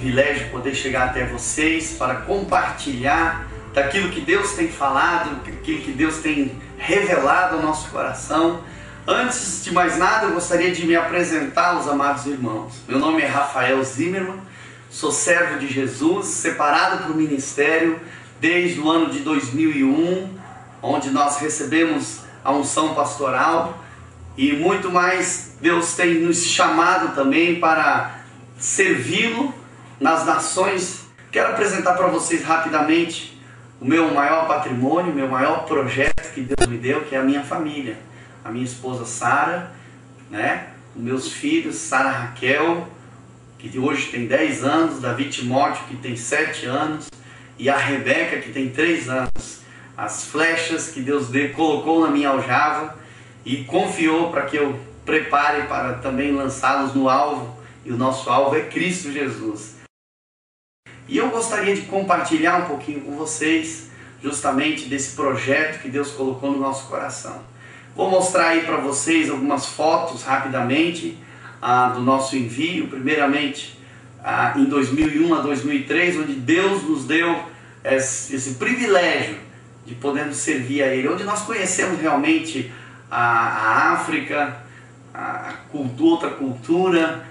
privilégio poder chegar até vocês para compartilhar daquilo que Deus tem falado, daquilo que Deus tem revelado ao nosso coração. Antes de mais nada, eu gostaria de me apresentar aos amados irmãos. Meu nome é Rafael Zimmermann, sou servo de Jesus, separado para o ministério desde o ano de 2001, onde nós recebemos a unção pastoral e muito mais. Deus tem nos chamado também para servi-lo nas nações. Quero apresentar para vocês rapidamente o meu maior patrimônio, o meu maior projeto que Deus me deu, que é a minha família. A minha esposa Sara, os meus filhos, Sara Raquel, que hoje tem 10 anos, Davi Timóteo, que tem 7 anos, e a Rebeca, que tem 3 anos. As flechas que Deus colocou na minha aljava e confiou para que eu prepare para também lançá-los no alvo, e o nosso alvo é Cristo Jesus. E eu gostaria de compartilhar um pouquinho com vocês justamente desse projeto que Deus colocou no nosso coração. Vou mostrar aí para vocês algumas fotos rapidamente do nosso envio. Primeiramente, em 2001 a 2003, onde Deus nos deu esse privilégio de podermos servir a Ele, onde nós conhecemos realmente a África, outra cultura,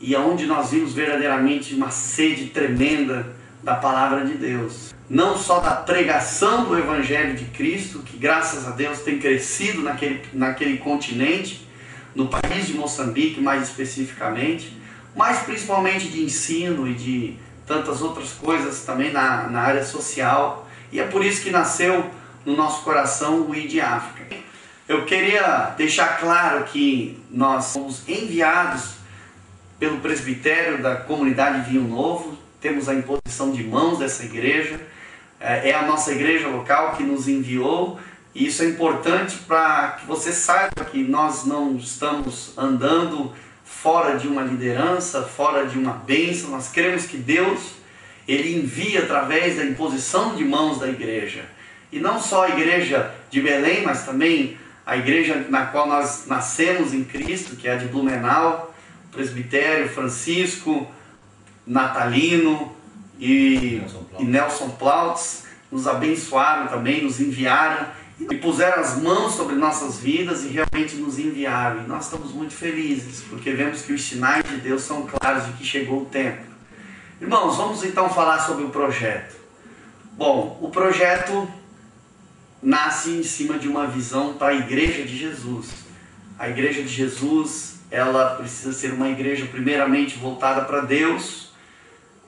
e onde nós vimos verdadeiramente uma sede tremenda da palavra de Deus. Não só da pregação do Evangelho de Cristo, que graças a Deus tem crescido naquele continente, no país de Moçambique mais especificamente, mas principalmente de ensino e de tantas outras coisas também na área social. E é por isso que nasceu no nosso coração o ID África. Eu queria deixar claro que nós somos enviados pelo presbitério da comunidade Vinho Novo, temos a imposição de mãos dessa igreja, é a nossa igreja local que nos enviou, e isso é importante para que você saiba que nós não estamos andando fora de uma liderança, fora de uma bênção. Nós cremos que Deus, Ele envia através da imposição de mãos da igreja, e não só a igreja de Belém, mas também a igreja na qual nós nascemos em Cristo, que é a de Blumenau, Presbitério Francisco, Natalino e Nelson Plautz, nos abençoaram também, nos enviaram e puseram as mãos sobre nossas vidas e realmente nos enviaram. E nós estamos muito felizes, porque vemos que os sinais de Deus são claros de que chegou o tempo. Irmãos, vamos então falar sobre o projeto. Bom, o projeto nasce em cima de uma visão para a Igreja de Jesus. A Igreja de Jesus, ela precisa ser uma igreja primeiramente voltada para Deus.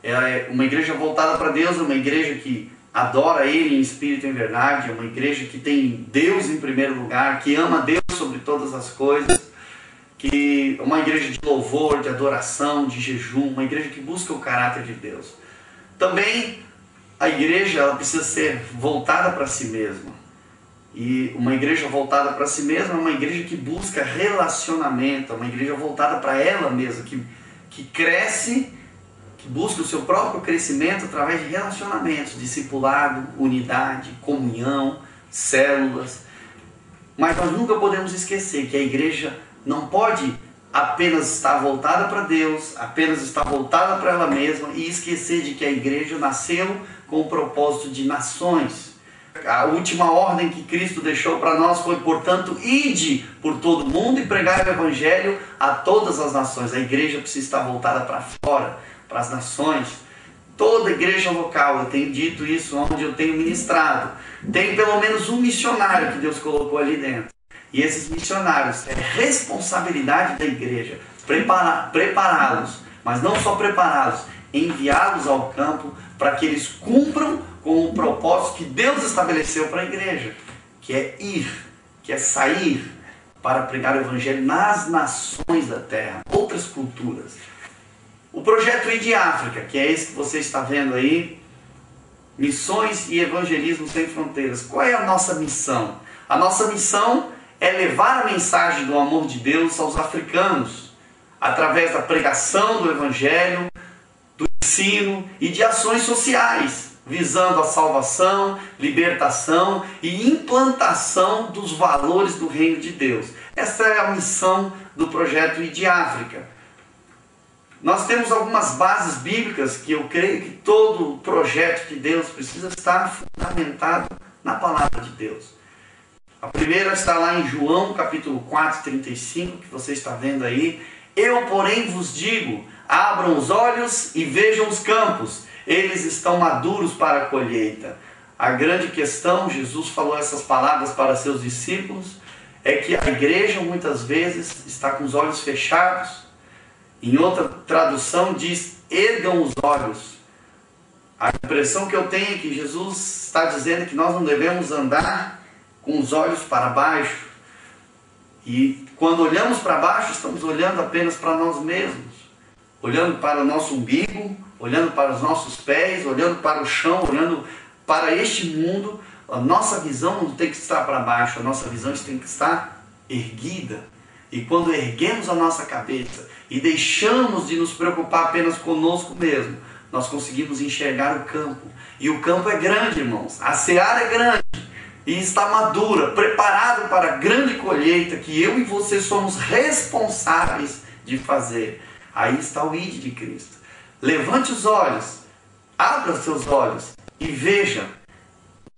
É uma igreja voltada para Deus, é uma igreja que adora Ele em espírito e em verdade, é uma igreja que tem Deus em primeiro lugar, que ama Deus sobre todas as coisas, que é uma igreja de louvor, de adoração, de jejum, uma igreja que busca o caráter de Deus. Também a igreja, ela precisa ser voltada para si mesma. E uma igreja voltada para si mesma é uma igreja que busca relacionamento, é uma igreja voltada para ela mesma, que cresce, que busca o seu próprio crescimento através de relacionamentos, discipulado, unidade, comunhão, células. Mas nós nunca podemos esquecer que a igreja não pode apenas estar voltada para Deus, apenas estar voltada para ela mesma e esquecer de que a igreja nasceu com o propósito de nações. A última ordem que Cristo deixou para nós foi, portanto, ide por todo mundo e pregai o Evangelho a todas as nações. A igreja precisa estar voltada para fora, para as nações. Toda igreja local, eu tenho dito isso onde eu tenho ministrado, tem pelo menos um missionário que Deus colocou ali dentro. E esses missionários, é responsabilidade da igreja prepará-los, mas não só prepará-los, enviá-los ao campo para que eles cumpram com o propósito que Deus estabeleceu para a igreja, que é ir, que é sair para pregar o Evangelho nas nações da terra, outras culturas. O projeto ID África, que é esse que você está vendo aí, Missões e Evangelismo Sem Fronteiras. Qual é a nossa missão? A nossa missão é levar a mensagem do amor de Deus aos africanos, através da pregação do Evangelho, do ensino e de ações sociais, visando a salvação, libertação e implantação dos valores do reino de Deus. Essa é a missão do projeto ID África. nós temos algumas bases bíblicas que eu creio que todo projeto de Deus precisa estar fundamentado na palavra de Deus. A primeira está lá em João capítulo 4, 35, que você está vendo aí. Eu, porém, vos digo, abram os olhos e vejam os campos, eles estão maduros para a colheita. A grande questão, Jesus falou essas palavras para seus discípulos, é que a igreja muitas vezes está com os olhos fechados. Em outra tradução diz, ergam os olhos. A impressão que eu tenho é que Jesus está dizendo que nós não devemos andar com os olhos para baixo. E quando olhamos para baixo, estamos olhando apenas para nós mesmos. Olhando para o nosso umbigo, olhando para os nossos pés, olhando para o chão, olhando para este mundo. A nossa visão não tem que estar para baixo, a nossa visão tem que estar erguida. E quando erguemos a nossa cabeça e deixamos de nos preocupar apenas conosco mesmo, nós conseguimos enxergar o campo. E o campo é grande, irmãos. A seara é grande e está madura, preparado para a grande colheita que eu e você somos responsáveis de fazer. Aí está o ID de Cristo. Levante os olhos, abra os seus olhos e veja.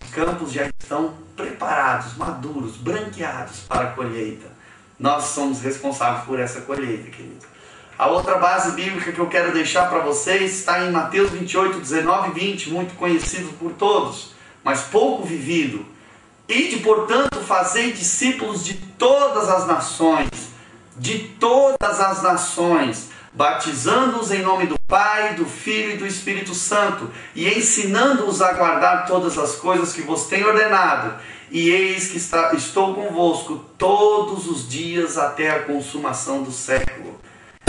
Os campos já estão preparados, maduros, branqueados para a colheita. Nós somos responsáveis por essa colheita, querido. A outra base bíblica que eu quero deixar para vocês está em Mateus 28, 19 e 20, muito conhecido por todos, mas pouco vivido. Ide, portanto, fazei discípulos de todas as nações, batizando-os em nome do Pai, do Filho e do Espírito Santo, e ensinando-os a guardar todas as coisas que vos tenho ordenado. E eis que estou convosco todos os dias até a consumação do século.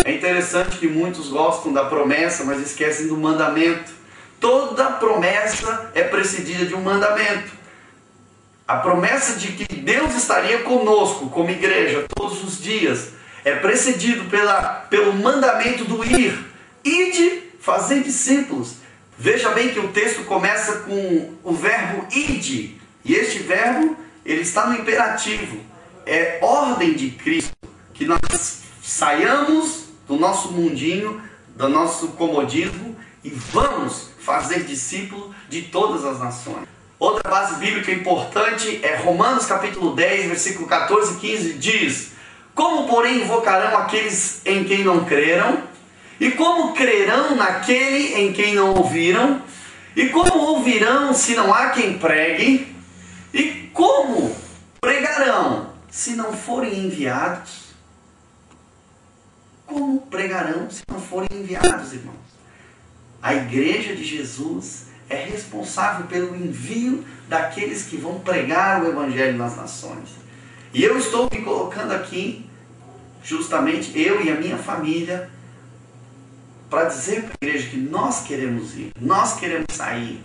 É interessante que muitos gostam da promessa, mas esquecem do mandamento. Toda promessa é precedida de um mandamento. A promessa de que Deus estaria conosco, como igreja, todos os dias, é precedido pelo mandamento do ir. Ide, fazer discípulos. Veja bem que o texto começa com o verbo ide. E este verbo, ele está no imperativo. É ordem de Cristo que nós saiamos do nosso mundinho, do nosso comodismo e vamos fazer discípulo de todas as nações. Outra base bíblica importante é Romanos capítulo 10, versículo 14 e 15, diz: como, porém, invocarão aqueles em quem não creram? E como crerão naquele em quem não ouviram? E como ouvirão se não há quem pregue? E como pregarão se não forem enviados? Como pregarão se não forem enviados, irmãos? A igreja de Jesus é responsável pelo envio daqueles que vão pregar o evangelho nas nações. E eu estou me colocando aqui, justamente eu e a minha família, para dizer para a igreja que nós queremos ir, nós queremos sair,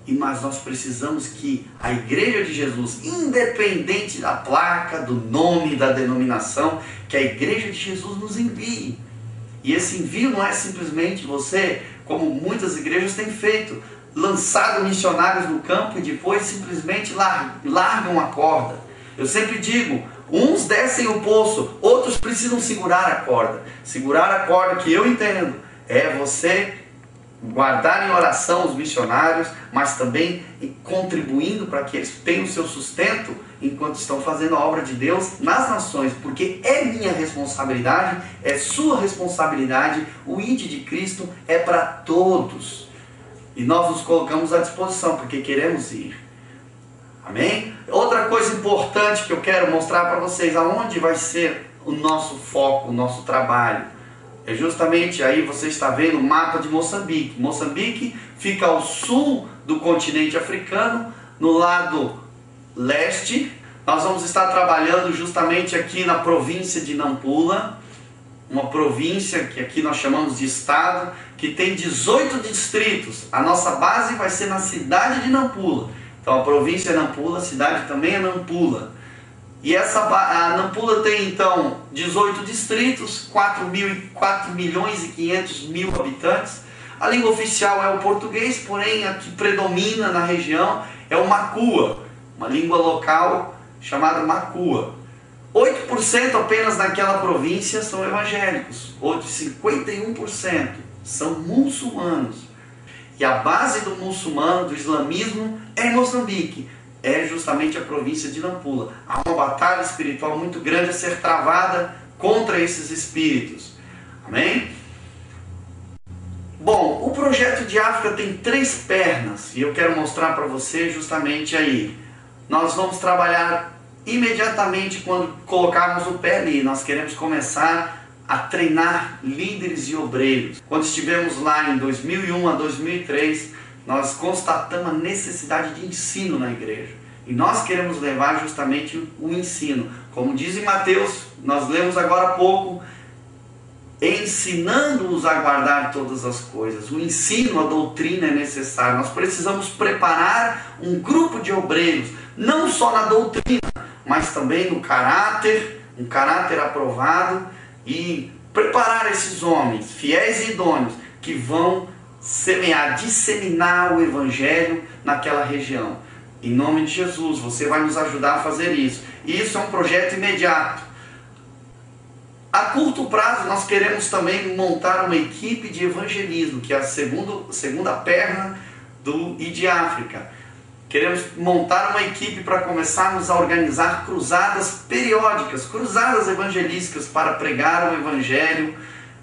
mas nós precisamos que a igreja de Jesus, independente da placa, do nome, da denominação, que a igreja de Jesus nos envie. E esse envio não é simplesmente você, como muitas igrejas têm feito, lançado missionários no campo e depois simplesmente largam a corda. Eu sempre digo, uns descem o poço, outros precisam segurar a corda. Segurar a corda, que eu entendo, é você guardar em oração os missionários, mas também contribuindo para que eles tenham o seu sustento enquanto estão fazendo a obra de Deus nas nações, porque é minha responsabilidade, é sua responsabilidade. O ID de Cristo é para todos e nós nos colocamos à disposição porque queremos ir. Amém? Outra coisa importante que eu quero mostrar para vocês, aonde vai ser o nosso foco, o nosso trabalho, é justamente aí você está vendo o mapa de Moçambique. Moçambique fica ao sul do continente africano, no lado leste. Nós vamos estar trabalhando justamente aqui na província de Nampula, uma província que aqui nós chamamos de estado, que tem 18 distritos. A nossa base vai ser na cidade de Nampula. Então a província é Nampula, a cidade também é Nampula. E a Nampula tem então 18 distritos, 4 milhões e 500 mil habitantes. A língua oficial é o português, porém a que predomina na região é o Makua, uma língua local chamada Makua. 8% apenas naquela província são evangélicos, outros 51% são muçulmanos. E a base do muçulmano, do islamismo, é em Moçambique, é justamente a província de Nampula. Há uma batalha espiritual muito grande a ser travada contra esses espíritos. Amém? Bom, o projeto de África tem 3 pernas e eu quero mostrar para você justamente aí. Nós vamos trabalhar imediatamente quando colocarmos o pé ali. Nós queremos começar a treinar líderes e obreiros. Quando estivemos lá em 2001 a 2003, nós constatamos a necessidade de ensino na igreja. E nós queremos levar justamente o ensino. Como diz em Mateus, nós lemos agora há pouco, ensinando-os a guardar todas as coisas. O ensino, a doutrina é necessário. Nós precisamos preparar um grupo de obreiros, não só na doutrina, mas também no caráter, um caráter aprovado, e preparar esses homens, fiéis e idôneos, que vão semear, disseminar o Evangelho naquela região. Em nome de Jesus, você vai nos ajudar a fazer isso. E isso é um projeto imediato. A curto prazo, nós queremos também montar uma equipe de evangelismo, que é a segunda perna do ID África. Queremos montar uma equipe para começarmos a organizar cruzadas periódicas, cruzadas evangelísticas para pregar o Evangelho.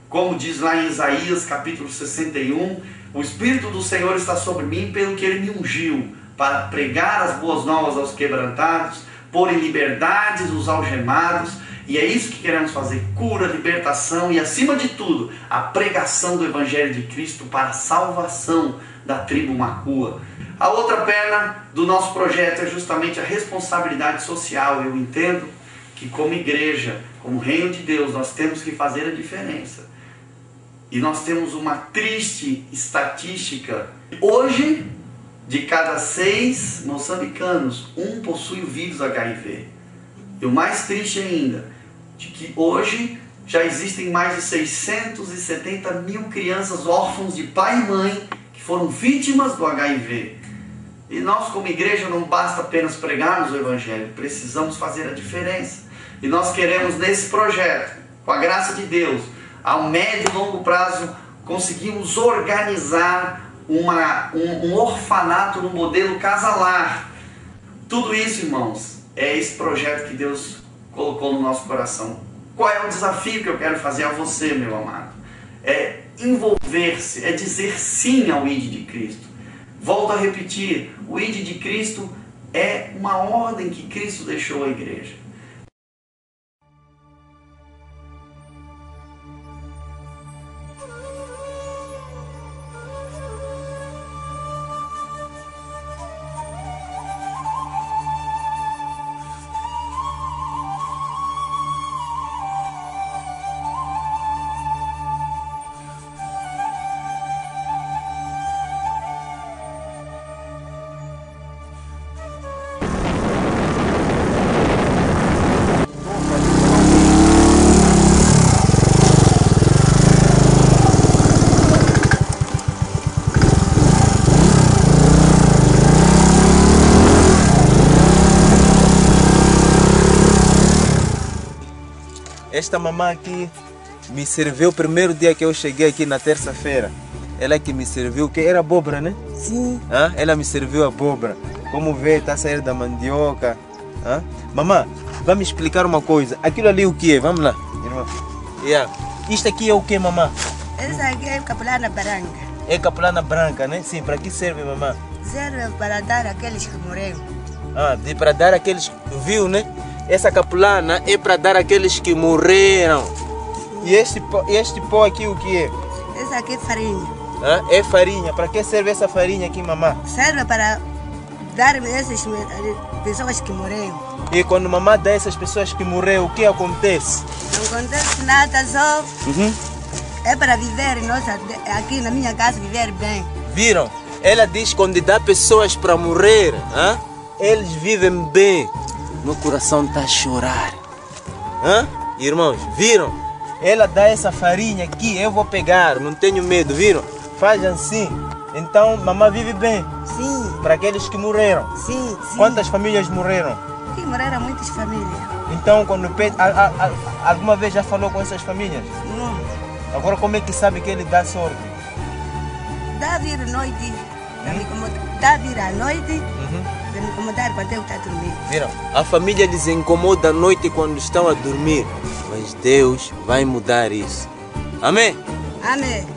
Como diz lá em Isaías capítulo 61, o Espírito do Senhor está sobre mim pelo que Ele me ungiu, para pregar as boas novas aos quebrantados, pôr em liberdade os algemados. E é isso que queremos fazer, cura, libertação e, acima de tudo, a pregação do Evangelho de Cristo para a salvação da tribo Makua. A outra perna do nosso projeto é justamente a responsabilidade social. Eu entendo que como igreja, como reino de Deus, nós temos que fazer a diferença. E nós temos uma triste estatística. Hoje, de cada 6 moçambicanos, 1 possui o vírus HIV. E o mais triste ainda, de que hoje já existem mais de 670 mil crianças órfãos de pai e mãe que foram vítimas do HIV. E nós, como igreja, não basta apenas pregarmos o Evangelho, precisamos fazer a diferença. E nós queremos, nesse projeto, com a graça de Deus, a médio e longo prazo, conseguimos organizar um orfanato no modelo casalar. Tudo isso, irmãos, é esse projeto que Deus colocou no nosso coração. Qual é o desafio que eu quero fazer a você, meu amado? É envolver-se, é dizer sim ao ID de Cristo. Volto a repetir, o ID de Cristo é uma ordem que Cristo deixou à igreja. Esta mamã aqui me serviu o primeiro dia que eu cheguei aqui na terça-feira. Ela que me serviu, que era abóbora, né? Sim. Ela me serviu a abóbora. Como vê, está a sair da mandioca. Mamã, vai me explicar uma coisa. Aquilo ali o que é? Vamos lá, irmã. Isto aqui é o que, mamã? Essa aqui é capulana branca. É capulana branca, né? Sim, para que serve, mamã? Serve para dar àqueles que morreram. Para dar àqueles, viu, né? Essa capulana é para dar àqueles que morreram. E este pó aqui o que é? Essa aqui é farinha. É farinha. Para que serve essa farinha aqui, mamã? Serve para dar a essas pessoas que morreram. E quando mamã dá a essas pessoas que morreram, o que acontece? Não acontece nada, só é para viver, aqui na minha casa, viver bem. Viram? Ela diz que quando dá pessoas para morrer, eles vivem bem. Meu coração está a chorar. Irmãos, viram? Ela dá essa farinha aqui, eu vou pegar, não tenho medo, viram? Faz assim. Então, mamãe vive bem. Sim. Para aqueles que morreram. Sim, sim. Quantas famílias morreram? Aqui morreram muitas famílias. Então, quando pede, alguma vez já falou com essas famílias? Não. Agora, como é que sabe que ele dá sorte? Dá vir à noite, dá vir à noite, para me incomodar quando eu estou dormindo. Viram? A família lhes incomoda à noite quando estão a dormir, mas Deus vai mudar isso. Amém? Amém.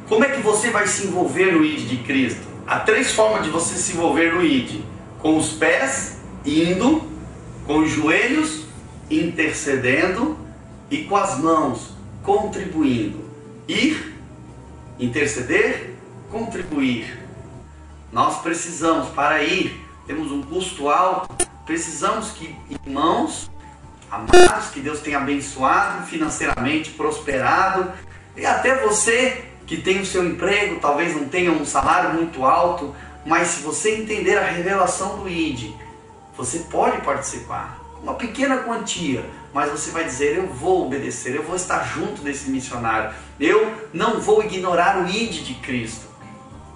Como é que você vai se envolver no ID de Cristo? Há 3 formas de você se envolver no ID: com os pés, indo, com os joelhos, intercedendo, e com as mãos, contribuindo. Ir, interceder, contribuir. Nós precisamos, para ir, temos um custo alto, precisamos que irmãos amados, que Deus tenha abençoado financeiramente, prosperado, e até você que tem o seu emprego, talvez não tenha um salário muito alto, mas se você entender a revelação do ID, você pode participar. Uma pequena quantia, mas você vai dizer: eu vou obedecer, eu vou estar junto desse missionário, eu não vou ignorar o ID de Cristo.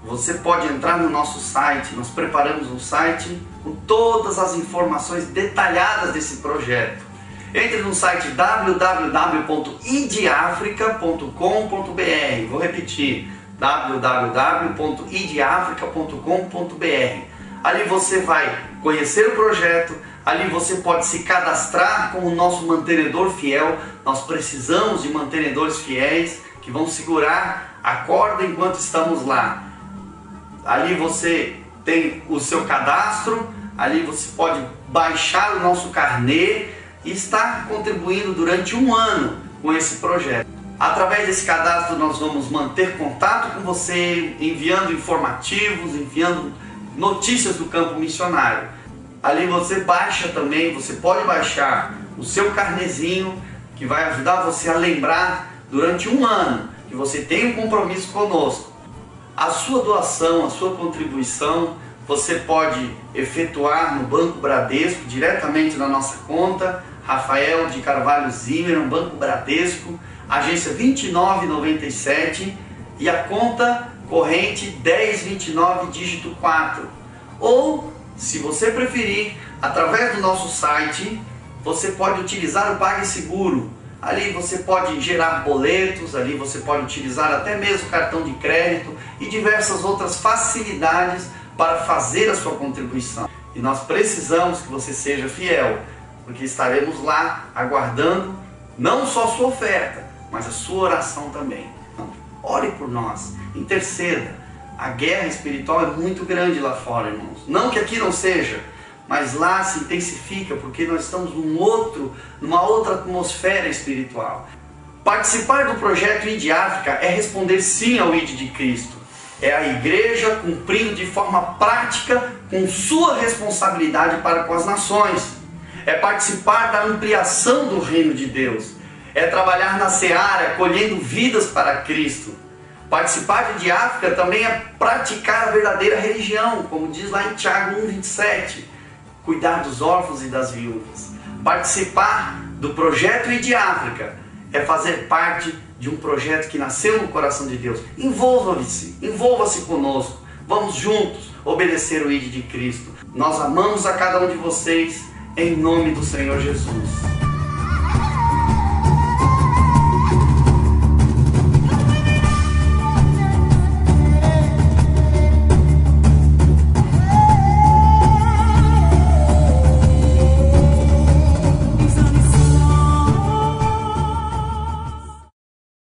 Você pode entrar no nosso site, nós preparamos um site com todas as informações detalhadas desse projeto. Entre no site www.idafrica.com.br. Vou repetir: www.idafrica.com.br. Ali você vai conhecer o projeto, ali você pode se cadastrar como nosso mantenedor fiel. Nós precisamos de mantenedores fiéis que vão segurar a corda enquanto estamos lá. Ali você tem o seu cadastro, ali você pode baixar o nosso carnê e estar contribuindo durante um ano com esse projeto. Através desse cadastro nós vamos manter contato com você, enviando informativos, enviando notícias do campo missionário. Ali você baixa também, você pode baixar o seu carnezinho, que vai ajudar você a lembrar durante um ano que você tem um compromisso conosco. A sua doação, a sua contribuição, você pode efetuar no Banco Bradesco, diretamente na nossa conta, Rafael de Carvalho Zimmermann, Banco Bradesco, agência 2997, e a conta corrente 1029, dígito 4. Ou, se você preferir, através do nosso site, você pode utilizar o PagSeguro. Ali você pode gerar boletos, ali você pode utilizar até mesmo cartão de crédito e diversas outras facilidades para fazer a sua contribuição. E nós precisamos que você seja fiel, porque estaremos lá aguardando não só a sua oferta, mas a sua oração também. Então, ore por nós, interceda. A guerra espiritual é muito grande lá fora, irmãos. Não que aqui não seja, mas lá se intensifica, porque nós estamos numa outra atmosfera espiritual. Participar do projeto ID África é responder sim ao ID de Cristo. É a igreja cumprindo de forma prática com sua responsabilidade para com as nações. É participar da ampliação do reino de Deus. É trabalhar na seara, colhendo vidas para Cristo. Participar de ID África também é praticar a verdadeira religião, como diz lá em Tiago 1,27. Cuidar dos órfãos e das viúvas. Participar do projeto ID África é fazer parte de um projeto que nasceu no coração de Deus. Envolva-se conosco. Vamos juntos obedecer o ID de Cristo. Nós amamos a cada um de vocês em nome do Senhor Jesus.